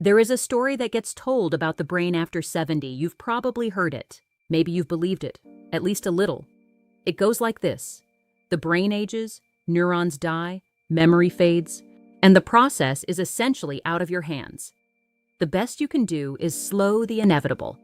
There is a story that gets told about the brain after 70. You've probably heard it. Maybe you've believed it, at least a little. It goes like this. The brain ages, neurons die, memory fades, and the process is essentially out of your hands. The best you can do is slow the inevitable.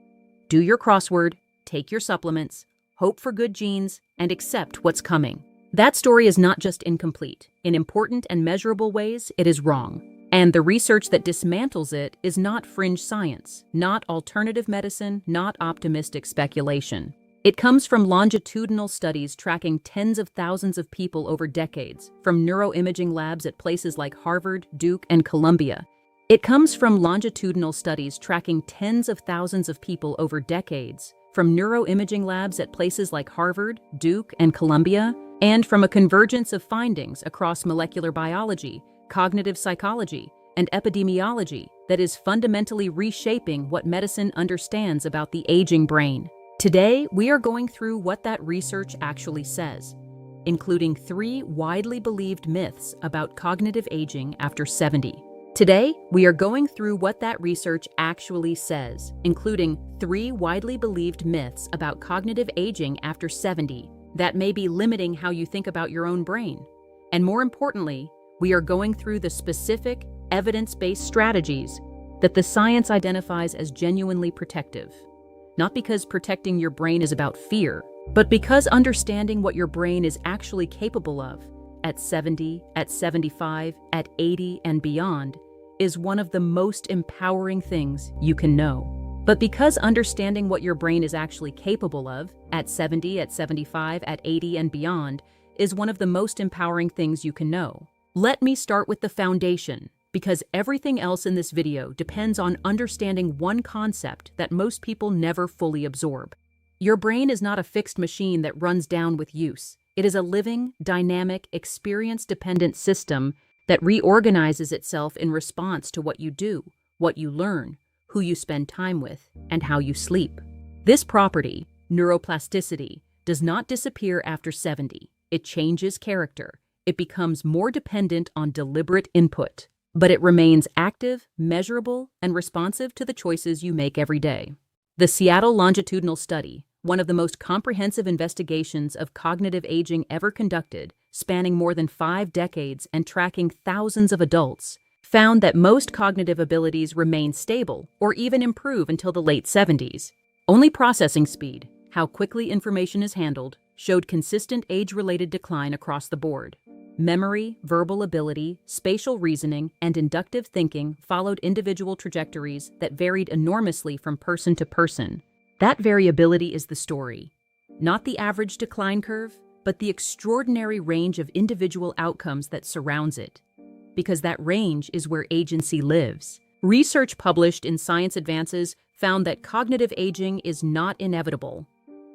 Do your crossword, take your supplements, hope for good genes, and accept what's coming. That story is not just incomplete. In important and measurable ways, it is wrong. And the research that dismantles it is not fringe science, not alternative medicine, not optimistic speculation. It comes from longitudinal studies tracking tens of thousands of people over decades, from neuroimaging labs at places like Harvard, Duke, and Columbia. It comes from longitudinal studies tracking tens of thousands of people over decades, from neuroimaging labs at places like Harvard, Duke, and Columbia, and from a convergence of findings across molecular biology, cognitive psychology, and epidemiology that is fundamentally reshaping what medicine understands about the aging brain. Today, we are going through what that research actually says, including 3 widely believed myths about cognitive aging after 70. Today, we are going through what that research actually says, including 3 widely believed myths about cognitive aging after 70 that may be limiting how you think about your own brain. And more importantly, we are going through the specific, evidence-based strategies that the science identifies as genuinely protective. Not because protecting your brain is about fear, but because understanding what your brain is actually capable of at 70, at 75, at 80, and beyond is one of the most empowering things you can know. But because understanding what your brain is actually capable of at 70, at 75, at 80, and beyond is one of the most empowering things you can know. Let me start with the foundation, because everything else in this video depends on understanding one concept that most people never fully absorb. Your brain is not a fixed machine that runs down with use. It is a living, dynamic, experience-dependent system that reorganizes itself in response to what you do, what you learn, who you spend time with, and how you sleep. This property, neuroplasticity, does not disappear after 70. It changes character. It becomes more dependent on deliberate input, but it remains active, measurable, and responsive to the choices you make every day. The Seattle Longitudinal Study, one of the most comprehensive investigations of cognitive aging ever conducted, spanning more than 5 decades and tracking thousands of adults, found that most cognitive abilities remain stable or even improve until the late 70s. Only processing speed, how quickly information is handled, showed consistent age-related decline across the board. Memory, verbal ability, spatial reasoning, and inductive thinking followed individual trajectories that varied enormously from person to person. That variability is the story. Not the average decline curve, but the extraordinary range of individual outcomes that surrounds it. Because that range is where agency lives. Research published in Science Advances found that cognitive aging is not inevitable.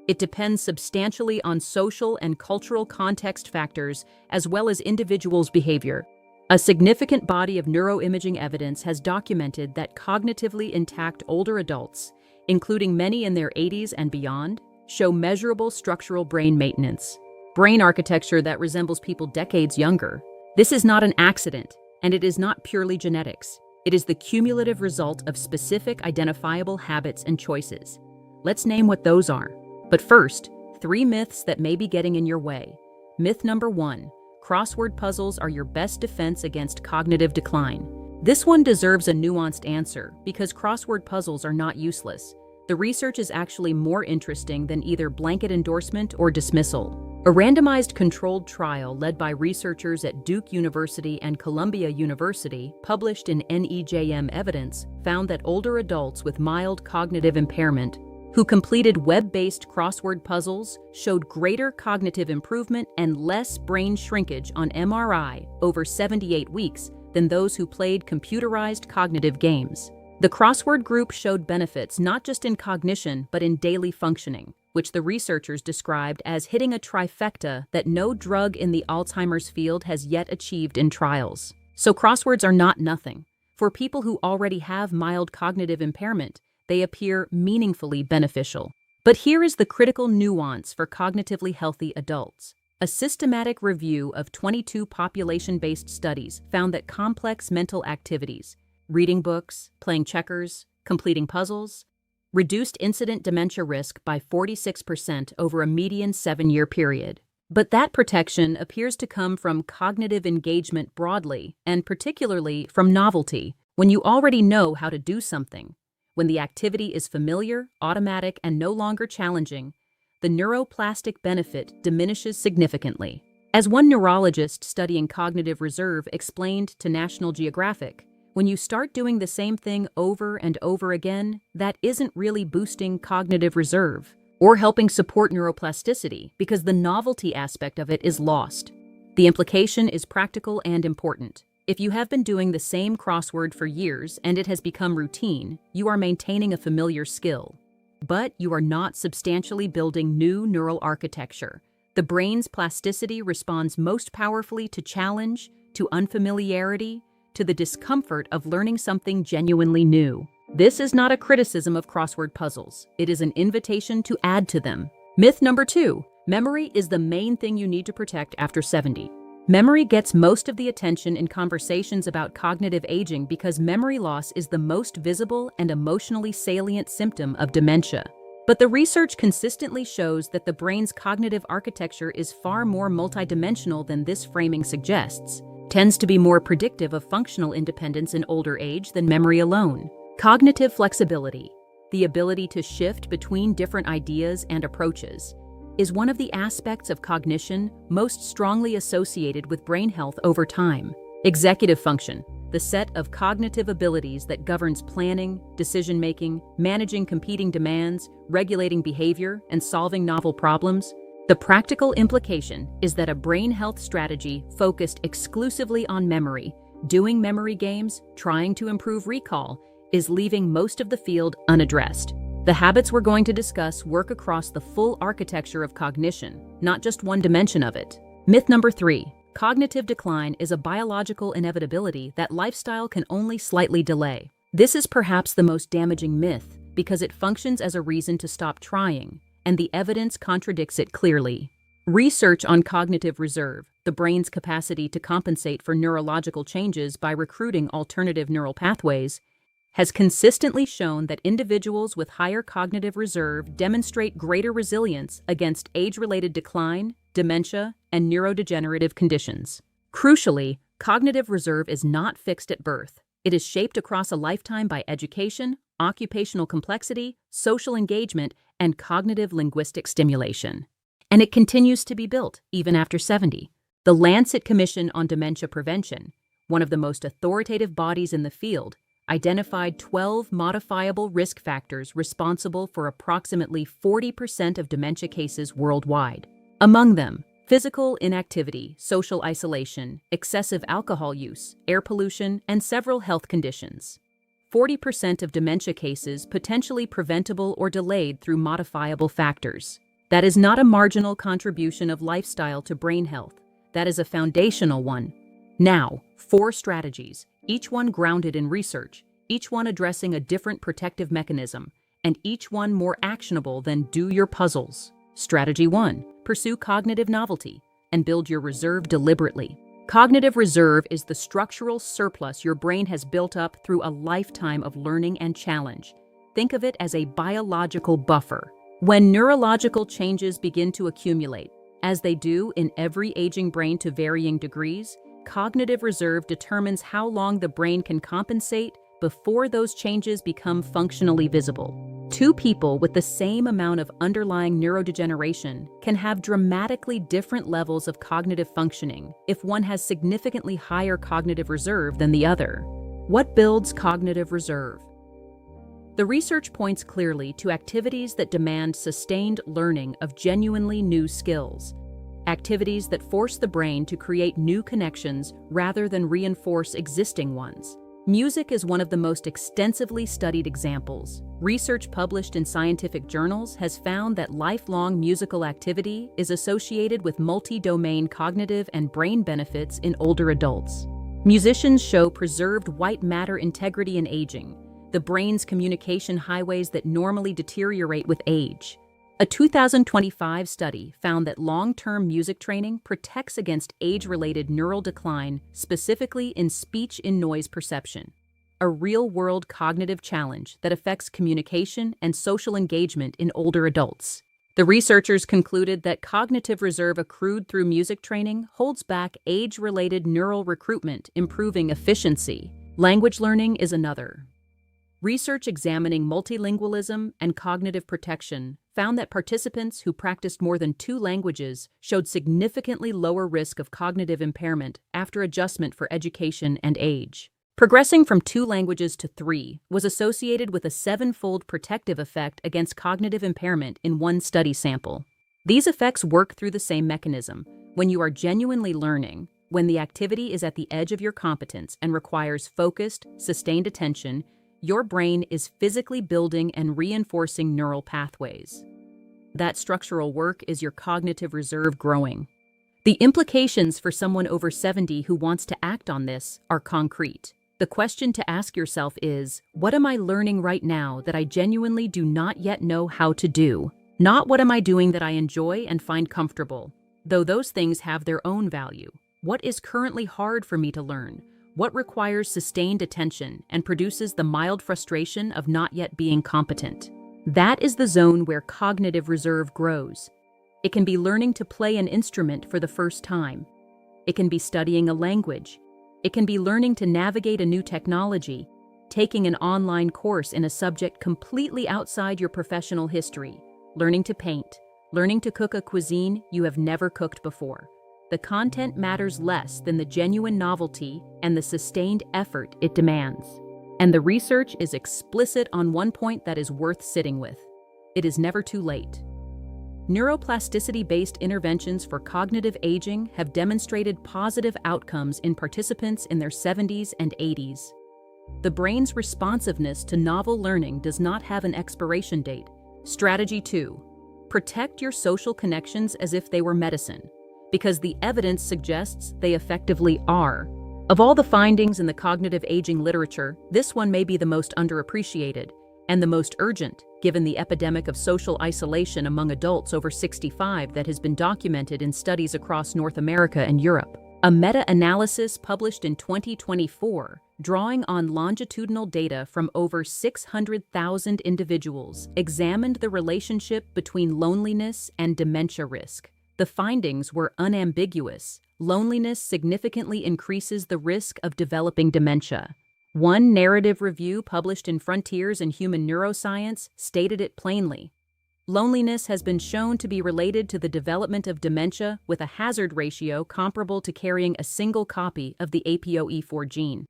It depends substantially on social and cultural context factors as well as individuals' behavior. A significant body of neuroimaging evidence has documented that cognitively intact older adults, including many in their 80s and beyond, show measurable structural brain maintenance, brain architecture that resembles people decades younger. This is not an accident, and it is not purely genetics. It is the cumulative result of specific identifiable habits and choices. Let's name what those are. But first, 3 myths that may be getting in your way. Myth number 1, crossword puzzles are your best defense against cognitive decline. This one deserves a nuanced answer because crossword puzzles are not useless. The research is actually more interesting than either blanket endorsement or dismissal. A randomized controlled trial led by researchers at Duke University and Columbia University, published in NEJM Evidence, found that older adults with mild cognitive impairment who completed web-based crossword puzzles showed greater cognitive improvement and less brain shrinkage on MRI over 78 weeks than those who played computerized cognitive games. The crossword group showed benefits not just in cognition but in daily functioning, which the researchers described as hitting a trifecta that no drug in the Alzheimer's field has yet achieved in trials. So crosswords are not nothing. For people who already have mild cognitive impairment, they appear meaningfully beneficial. But here is the critical nuance for cognitively healthy adults. A systematic review of 22 population-based studies found that complex mental activities, reading books, playing checkers, completing puzzles, reduced incident dementia risk by 46% over a median 7-year period. But that protection appears to come from cognitive engagement broadly, and particularly from novelty. When you already know how to do something, when the activity is familiar, automatic, and no longer challenging, the neuroplastic benefit diminishes significantly. As one neurologist studying cognitive reserve explained to National Geographic, when you start doing the same thing over and over again, that isn't really boosting cognitive reserve or helping support neuroplasticity because the novelty aspect of it is lost. The implication is practical and important. If you have been doing the same crossword for years and it has become routine, you are maintaining a familiar skill. But you are not substantially building new neural architecture. The brain's plasticity responds most powerfully to challenge, to unfamiliarity, to the discomfort of learning something genuinely new. This is not a criticism of crossword puzzles. It is an invitation to add to them. Myth number 2, memory is the main thing you need to protect after 70. Memory gets most of the attention in conversations about cognitive aging because memory loss is the most visible and emotionally salient symptom of dementia. But the research consistently shows that the brain's cognitive architecture is far more multidimensional than this framing suggests, tends to be more predictive of functional independence in older age than memory alone. Cognitive flexibility, the ability to shift between different ideas and approaches, is one of the aspects of cognition most strongly associated with brain health over time. Executive function, the set of cognitive abilities that governs planning, decision-making, managing competing demands, regulating behavior, and solving novel problems. The practical implication is that a brain health strategy focused exclusively on memory, doing memory games, trying to improve recall, is leaving most of the field unaddressed. The habits we're going to discuss work across the full architecture of cognition, not just one dimension of it. Myth number 3, cognitive decline is a biological inevitability that lifestyle can only slightly delay. This is perhaps the most damaging myth because it functions as a reason to stop trying, and the evidence contradicts it clearly. Research on cognitive reserve, the brain's capacity to compensate for neurological changes by recruiting alternative neural pathways, has consistently shown that individuals with higher cognitive reserve demonstrate greater resilience against age-related decline, dementia, and neurodegenerative conditions. Crucially, cognitive reserve is not fixed at birth. It is shaped across a lifetime by education, occupational complexity, social engagement, and cognitive linguistic stimulation. And it continues to be built even after 70. The Lancet Commission on Dementia Prevention, one of the most authoritative bodies in the field, identified 12 modifiable risk factors responsible for approximately 40% of dementia cases worldwide. Among them, physical inactivity, social isolation, excessive alcohol use, air pollution, and several health conditions. 40% of dementia cases potentially preventable or delayed through modifiable factors. That is not a marginal contribution of lifestyle to brain health. That is a foundational one. Now, 4 strategies, each one grounded in research, each one addressing a different protective mechanism, and each one more actionable than do your puzzles. Strategy 1, pursue cognitive novelty and build your reserve deliberately. Cognitive reserve is the structural surplus your brain has built up through a lifetime of learning and challenge. Think of it as a biological buffer. When neurological changes begin to accumulate, as they do in every aging brain to varying degrees, cognitive reserve determines how long the brain can compensate before those changes become functionally visible. 2 people with the same amount of underlying neurodegeneration can have dramatically different levels of cognitive functioning if one has significantly higher cognitive reserve than the other. What builds cognitive reserve? The research points clearly to activities that demand sustained learning of genuinely new skills. Activities that force the brain to create new connections rather than reinforce existing ones. Music is one of the most extensively studied examples. Research published in scientific journals has found that lifelong musical activity is associated with multi-domain cognitive and brain benefits in older adults. Musicians show preserved white matter integrity in aging, the brain's communication highways that normally deteriorate with age. A 2025 study found that long-term music training protects against age-related neural decline, specifically in speech-in-noise perception. a real-world cognitive challenge that affects communication and social engagement in older adults. The researchers concluded that cognitive reserve accrued through music training holds back age-related neural recruitment, improving efficiency. Language learning is another. Research examining multilingualism and cognitive protection found that participants who practiced more than 2 languages showed significantly lower risk of cognitive impairment after adjustment for education and age. Progressing from 2 languages to 3 was associated with a 7-fold protective effect against cognitive impairment in one study sample. These effects work through the same mechanism. When you are genuinely learning, when the activity is at the edge of your competence and requires focused, sustained attention, your brain is physically building and reinforcing neural pathways. That structural work is your cognitive reserve growing. The implications for someone over 70 who wants to act on this are concrete. The question to ask yourself is, what am I learning right now that I genuinely do not yet know how to do? Not what am I doing that I enjoy and find comfortable, though those things have their own value. What is currently hard for me to learn? What requires sustained attention and produces the mild frustration of not yet being competent? That is the zone where cognitive reserve grows. It can be learning to play an instrument for the first time. It can be studying a language. It can be learning to navigate a new technology, taking an online course in a subject completely outside your professional history, learning to paint, learning to cook a cuisine you have never cooked before. The content matters less than the genuine novelty and the sustained effort it demands. And the research is explicit on one point that is worth sitting with. It is never too late. Neuroplasticity-based interventions for cognitive aging have demonstrated positive outcomes in participants in their 70s and 80s. The brain's responsiveness to novel learning does not have an expiration date. Strategy 2. Protect your social connections as if they were medicine, because the evidence suggests they effectively are. Of all the findings in the cognitive aging literature, this one may be the most underappreciated and the most urgent, given the epidemic of social isolation among adults over 65 that has been documented in studies across North America and Europe. A meta-analysis published in 2024, drawing on longitudinal data from over 600,000 individuals, examined the relationship between loneliness and dementia risk. The findings were unambiguous. Loneliness significantly increases the risk of developing dementia. One narrative review published in Frontiers in Human Neuroscience stated it plainly. Loneliness has been shown to be related to the development of dementia with a hazard ratio comparable to carrying a single copy of the APOE4 gene.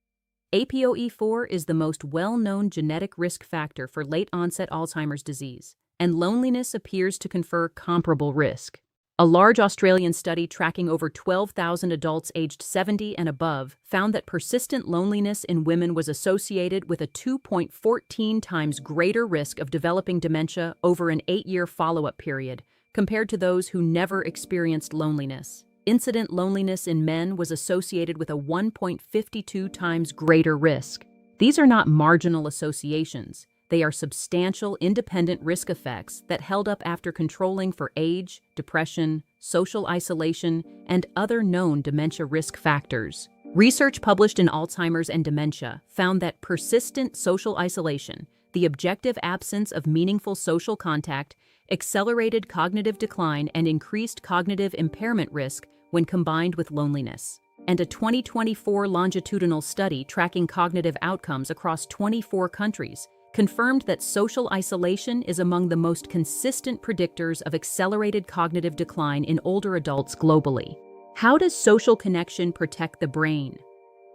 APOE4 is the most well-known genetic risk factor for late-onset Alzheimer's disease, and loneliness appears to confer comparable risk. A large Australian study tracking over 12,000 adults aged 70 and above found that persistent loneliness in women was associated with a 2.14 times greater risk of developing dementia over an 8-year follow-up period compared to those who never experienced loneliness. Incident loneliness in men was associated with a 1.52 times greater risk. These are not marginal associations. They are substantial, independent risk effects that held up after controlling for age, depression, social isolation, and other known dementia risk factors. Research published in Alzheimer's and Dementia found that persistent social isolation, the objective absence of meaningful social contact, accelerated cognitive decline and increased cognitive impairment risk when combined with loneliness. And a 2024 longitudinal study tracking cognitive outcomes across 24 countries confirmed that social isolation is among the most consistent predictors of accelerated cognitive decline in older adults globally. How does social connection protect the brain?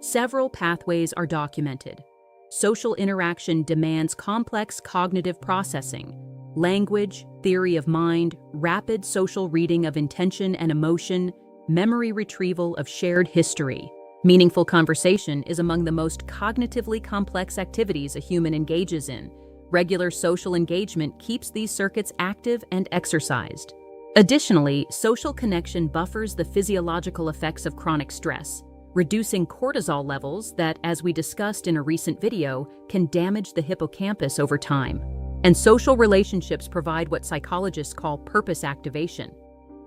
Several pathways are documented. Social interaction demands complex cognitive processing, language, theory of mind, rapid social reading of intention and emotion, memory retrieval of shared history. Meaningful conversation is among the most cognitively complex activities a human engages in. Regular social engagement keeps these circuits active and exercised. Additionally, social connection buffers the physiological effects of chronic stress, reducing cortisol levels that, as we discussed in a recent video, can damage the hippocampus over time. And social relationships provide what psychologists call purpose activation,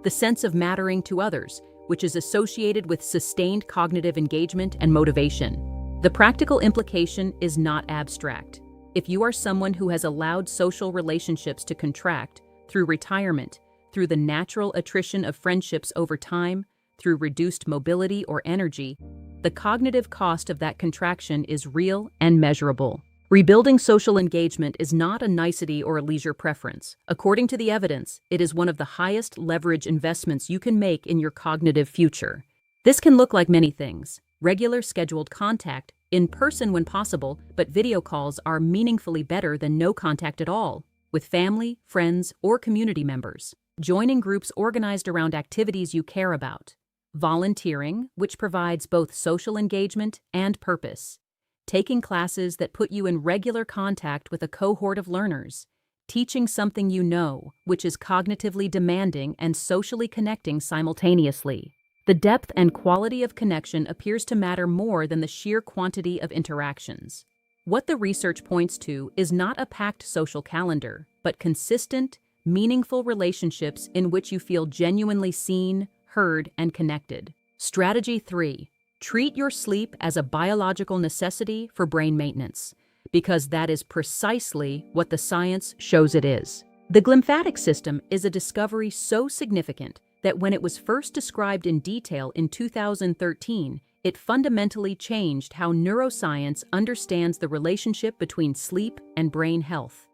the sense of mattering to others, which is associated with sustained cognitive engagement and motivation. The practical implication is not abstract. If you are someone who has allowed social relationships to contract through retirement, through the natural attrition of friendships over time, through reduced mobility or energy, the cognitive cost of that contraction is real and measurable. Rebuilding social engagement is not a nicety or a leisure preference. According to the evidence, it is one of the highest leverage investments you can make in your cognitive future. This can look like many things. Regular scheduled contact, in person when possible, but video calls are meaningfully better than no contact at all, with family, friends, or community members. Joining groups organized around activities you care about. Volunteering, which provides both social engagement and purpose. Taking classes that put you in regular contact with a cohort of learners. Teaching something you know, which is cognitively demanding and socially connecting simultaneously. The depth and quality of connection appears to matter more than the sheer quantity of interactions. What the research points to is not a packed social calendar, but consistent, meaningful relationships in which you feel genuinely seen, heard, and connected. Strategy 3. Treat your sleep as a biological necessity for brain maintenance, because that is precisely what the science shows it is. The glymphatic system is a discovery so significant that when it was first described in detail in 2013, it fundamentally changed how neuroscience understands the relationship between sleep and brain health.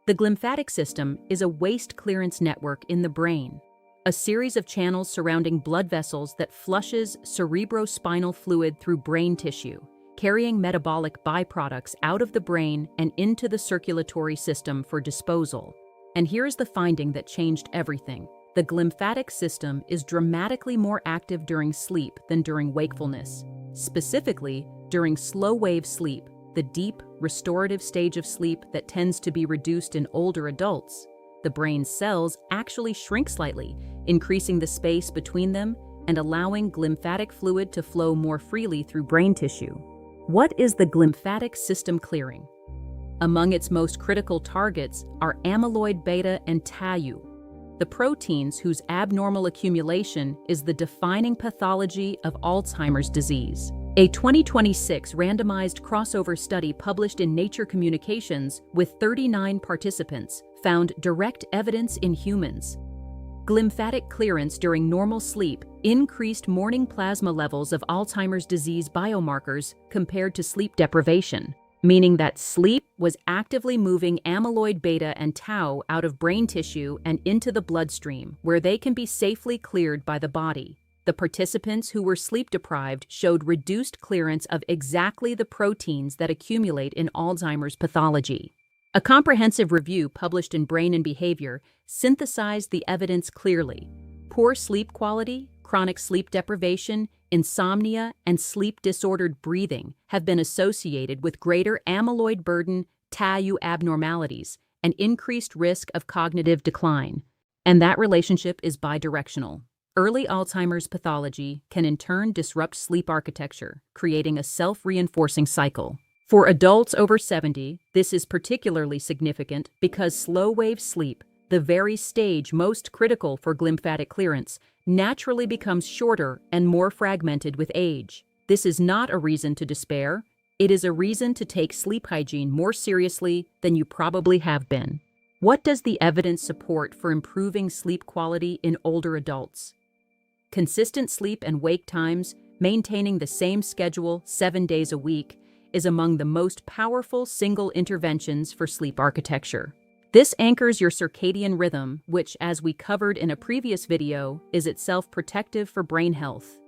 The glymphatic system is a waste clearance network in the brain, a series of channels surrounding blood vessels that flushes cerebrospinal fluid through brain tissue, carrying metabolic byproducts out of the brain and into the circulatory system for disposal. And here's the finding that changed everything. The glymphatic system is dramatically more active during sleep than during wakefulness. Specifically, during slow-wave sleep, the deep, restorative stage of sleep that tends to be reduced in older adults, the brain's cells actually shrink slightly, increasing the space between them and allowing glymphatic fluid to flow more freely through brain tissue. What is the glymphatic system clearing? Among its most critical targets are amyloid beta and tau, the proteins whose abnormal accumulation is the defining pathology of Alzheimer's disease. A 2026 randomized crossover study published in Nature Communications with 39 participants found direct evidence in humans. Glymphatic clearance during normal sleep increased morning plasma levels of Alzheimer's disease biomarkers compared to sleep deprivation, meaning that sleep was actively moving amyloid beta and tau out of brain tissue and into the bloodstream, where they can be safely cleared by the body. The participants who were sleep deprived showed reduced clearance of exactly the proteins that accumulate in Alzheimer's pathology. A comprehensive review published in Brain and Behavior synthesized the evidence clearly. Poor sleep quality, chronic sleep deprivation, insomnia, and sleep-disordered breathing have been associated with greater amyloid burden, tau abnormalities, and increased risk of cognitive decline. And that relationship is bidirectional. Early Alzheimer's pathology can in turn disrupt sleep architecture, creating a self-reinforcing cycle. For adults over 70, this is particularly significant because slow-wave sleep, the very stage most critical for glymphatic clearance, naturally becomes shorter and more fragmented with age. This is not a reason to despair. It is a reason to take sleep hygiene more seriously than you probably have been. What does the evidence support for improving sleep quality in older adults? Consistent sleep and wake times, maintaining the same schedule 7 days a week, is among the most powerful single interventions for sleep architecture. This anchors your circadian rhythm, which, as we covered in a previous video, is itself protective for brain health.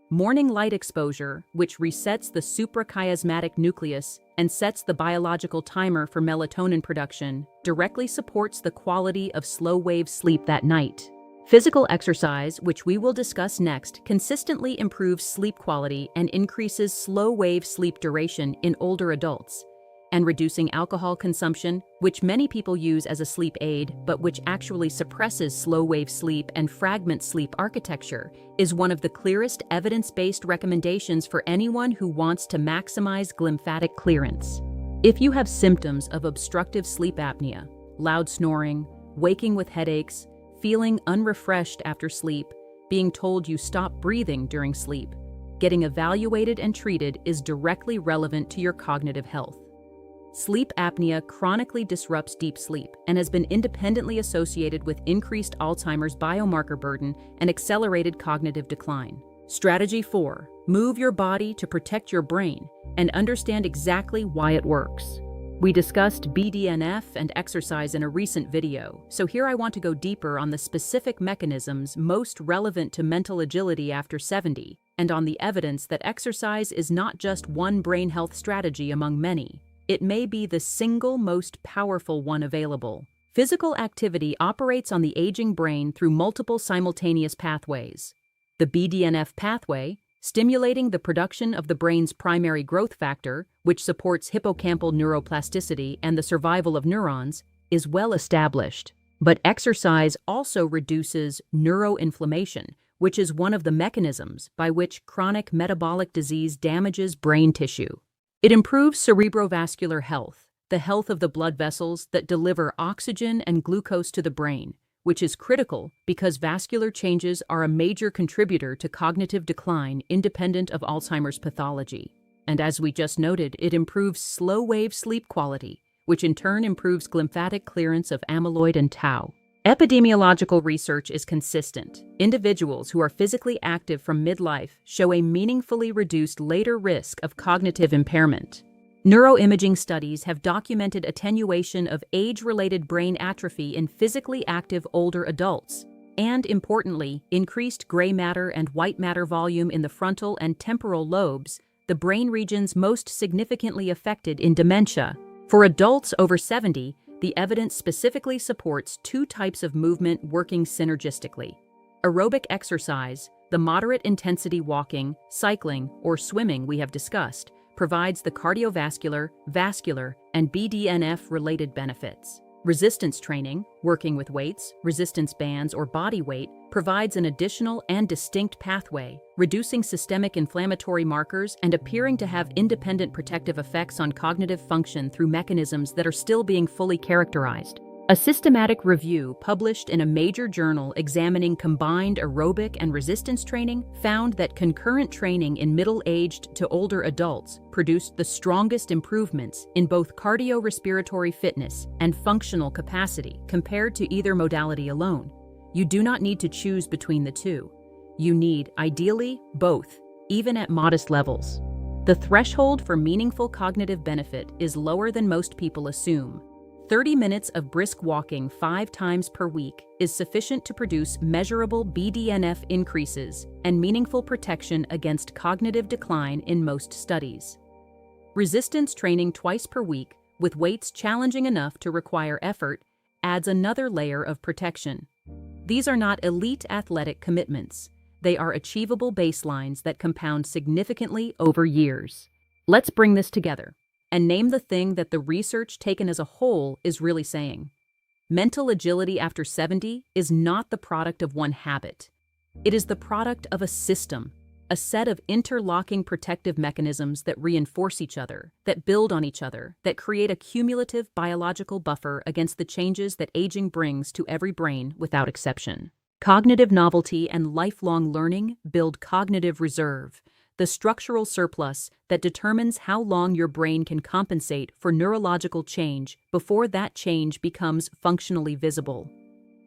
Morning light exposure, which resets the suprachiasmatic nucleus and sets the biological timer for melatonin production, directly supports the quality of slow-wave sleep that night. Physical exercise, which we will discuss next, consistently improves sleep quality and increases slow-wave sleep duration in older adults. And reducing alcohol consumption, which many people use as a sleep aid, but which actually suppresses slow-wave sleep and fragment sleep architecture, is one of the clearest evidence-based recommendations for anyone who wants to maximize glymphatic clearance. If you have symptoms of obstructive sleep apnea, loud snoring, waking with headaches, feeling unrefreshed after sleep, being told you stop breathing during sleep, getting evaluated and treated is directly relevant to your cognitive health. Sleep apnea chronically disrupts deep sleep and has been independently associated with increased Alzheimer's biomarker burden and accelerated cognitive decline. Strategy 4. Move your body to protect your brain and understand exactly why it works. We discussed BDNF and exercise in a recent video, so here I want to go deeper on the specific mechanisms most relevant to mental agility after 70, and on the evidence that exercise is not just one brain health strategy among many. It may be the single most powerful one available. Physical activity operates on the aging brain through multiple simultaneous pathways. The BDNF pathway, stimulating the production of the brain's primary growth factor, which supports hippocampal neuroplasticity and the survival of neurons, is well established. But exercise also reduces neuroinflammation, which is one of the mechanisms by which chronic metabolic disease damages brain tissue. It improves cerebrovascular health, the health of the blood vessels that deliver oxygen and glucose to the brain, which is critical because vascular changes are a major contributor to cognitive decline independent of Alzheimer's pathology. And as we just noted, it improves slow-wave sleep quality, which in turn improves glymphatic clearance of amyloid and tau. Epidemiological research is consistent. Individuals who are physically active from midlife show a meaningfully reduced later risk of cognitive impairment. Neuroimaging studies have documented attenuation of age-related brain atrophy in physically active older adults, and importantly, increased gray matter and white matter volume in the frontal and temporal lobes, the brain regions most significantly affected in dementia. For adults over 70, the evidence specifically supports two types of movement working synergistically. Aerobic exercise, the moderate intensity walking, cycling, or swimming we have discussed, provides the cardiovascular, vascular, and BDNF-related benefits. Resistance training, working with weights, resistance bands, or body weight, provides an additional and distinct pathway, reducing systemic inflammatory markers and appearing to have independent protective effects on cognitive function through mechanisms that are still being fully characterized. A systematic review published in a major journal examining combined aerobic and resistance training found that concurrent training in middle-aged to older adults produced the strongest improvements in both cardiorespiratory fitness and functional capacity compared to either modality alone. You do not need to choose between the two. You need, ideally, both, even at modest levels. The threshold for meaningful cognitive benefit is lower than most people assume. 30 minutes of brisk walking 5 times per week is sufficient to produce measurable BDNF increases and meaningful protection against cognitive decline in most studies. Resistance training twice per week, with weights challenging enough to require effort, adds another layer of protection. These are not elite athletic commitments. They are achievable baselines that compound significantly over years. Let's bring this together and name the thing that the research taken as a whole is really saying. Mental agility after 70 is not the product of one habit. It is the product of a system, a set of interlocking protective mechanisms that reinforce each other, that build on each other, that create a cumulative biological buffer against the changes that aging brings to every brain without exception. Cognitive novelty and lifelong learning build cognitive reserve, the structural surplus that determines how long your brain can compensate for neurological change before that change becomes functionally visible.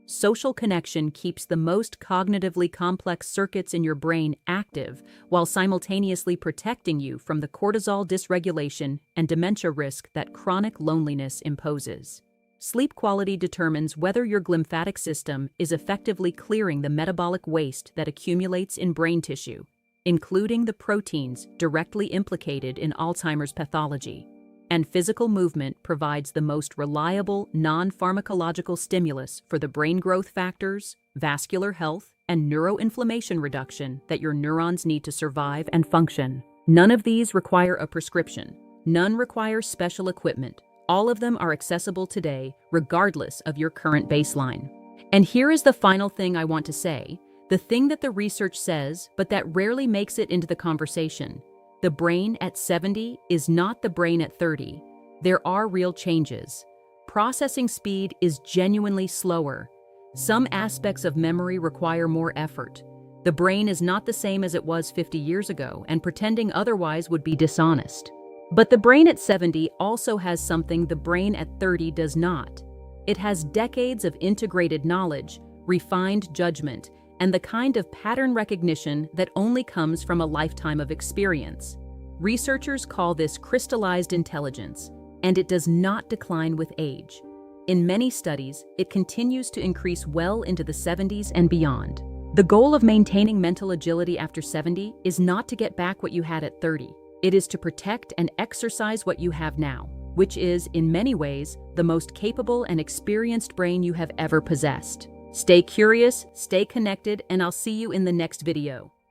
Social connection keeps the most cognitively complex circuits in your brain active while simultaneously protecting you from the cortisol dysregulation and dementia risk that chronic loneliness imposes. Sleep quality determines whether your glymphatic system is effectively clearing the metabolic waste that accumulates in brain tissue, including the proteins directly implicated in Alzheimer's pathology. And physical movement provides the most reliable, non-pharmacological stimulus for the brain growth factors, vascular health, and neuroinflammation reduction that your neurons need to survive and function. None of these require a prescription. None require special equipment. All of them are accessible today, regardless of your current baseline. And here is the final thing I want to say, the thing that the research says, but that rarely makes it into the conversation. The brain at 70 is not the brain at 30. There are real changes. Processing speed is genuinely slower. Some aspects of memory require more effort. The brain is not the same as it was 50 years ago, and pretending otherwise would be dishonest. But the brain at 70 also has something the brain at 30 does not. It has decades of integrated knowledge, refined judgment, and the kind of pattern recognition that only comes from a lifetime of experience. Researchers call this crystallized intelligence, and it does not decline with age. In many studies, it continues to increase well into the 70s and beyond. The goal of maintaining mental agility after 70 is not to get back what you had at 30. It is to protect and exercise what you have now, which is, in many ways, the most capable and experienced brain you have ever possessed. Stay curious, stay connected, and I'll see you in the next video.